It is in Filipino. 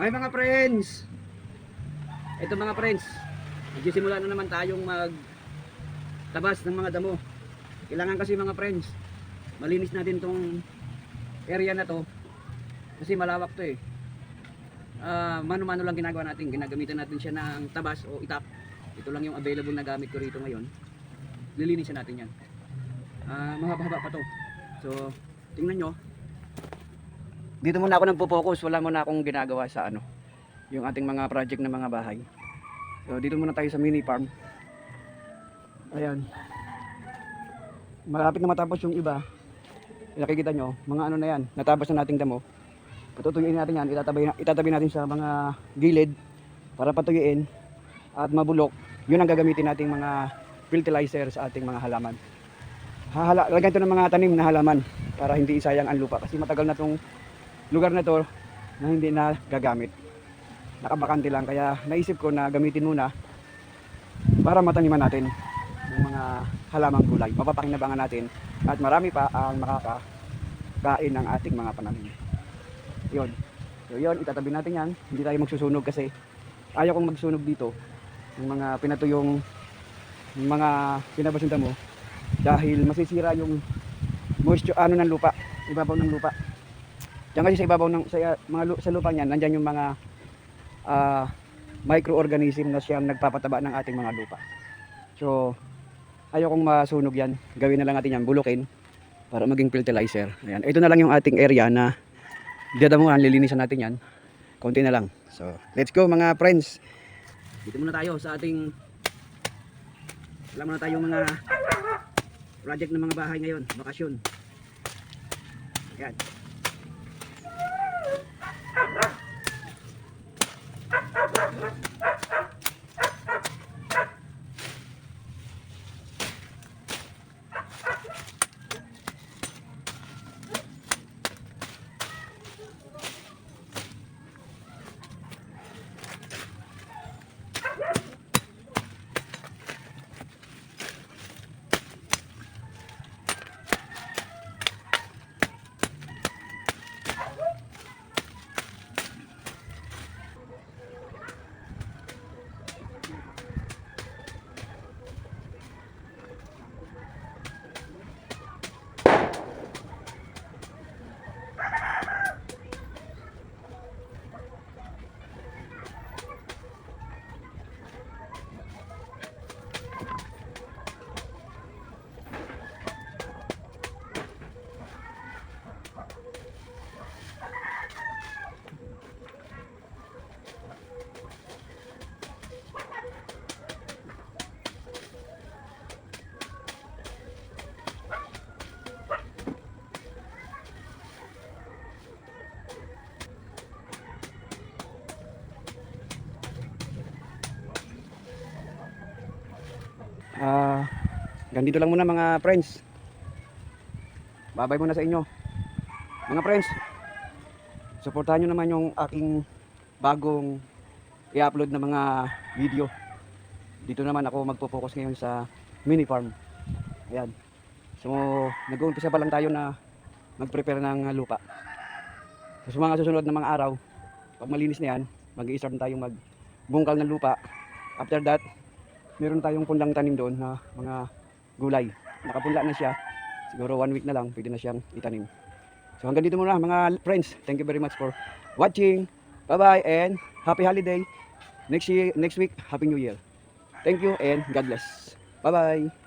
Ay mga friends, ito mga friends, magsisimula na naman tayong magtabas ng mga damo. Kailangan kasi mga friends, malinis natin tong area na to kasi malawak to eh. Mano-mano lang ginagawa natin, ginagamitan natin siya ng tabas o itap. Ito lang yung available na gamit ko rito ngayon. Lilinisin natin yan. Mahaba-haba pa to. So, tingnan nyo. Dito muna ako nagpo-focus, wala muna akong ginagawa sa yung ating mga project na mga bahay. So dito muna tayo sa mini farm. Ayan. Malapit na matapos yung iba. Nakikita nyo, mga na yan, natapos na nating damo. Patutuyuin natin yan, itatabi natin sa mga gilid para patuyuin at mabulok. Yun ang gagamitin nating mga fertilizer sa ating mga halaman. Lagyan ito ng mga tanim na halaman para hindi isayang ang lupa kasi matagal na tong lugar na to na hindi na gagamit. Nakabakante lang, kaya naisip ko na gamitin muna para mataniman natin yung mga halamang gulay. Mapapakinabangan natin at marami pa ang makakain ng ating mga pananim. Yun. So yun, itatabi natin yan. Hindi tayo magsusunog kasi ayaw kong magsunog dito yung mga pinatuyong yung mga pinabasunta mo dahil masisira yung moisture ng lupa, ibabaw ng lupa. Diyan kasi sa ibabaw ng sa lupa niyan, nandiyan yung mga microorganism na siyang nagpapataba ng ating mga lupa. So ayaw kong masunog yan. Gawin na lang natin yan, bulukin para maging fertilizer. Ayan. Ito na lang yung ating area na dadamuhan, lilinisan natin yan. Konti na lang. So let's go mga friends. Dito muna tayo sa ating wala muna tayong mga project ng mga bahay ngayon, bakasyon. Ayan. Ganito lang muna mga friends. Babay muna sa inyo mga friends. Suportahan nyo naman yung aking bagong i-upload na mga video. Dito naman ako magpo-focus ngayon sa mini farm. Ayan. So nag-uumpisa pa lang tayo na mag-prepare ng lupa. So, sa mga susunod na mga araw, pag malinis na yan, mag-i-start na tayong magbungkal ng lupa. After that, meron tayong punlang tanim doon na mga gulay. Nakapunla na siya. Siguro 1 week na lang pwede na siyang itanim. So hanggang dito muna mga friends. Thank you very much for watching. Bye bye and happy holiday. Next week, happy new year. Thank you and God bless. Bye bye.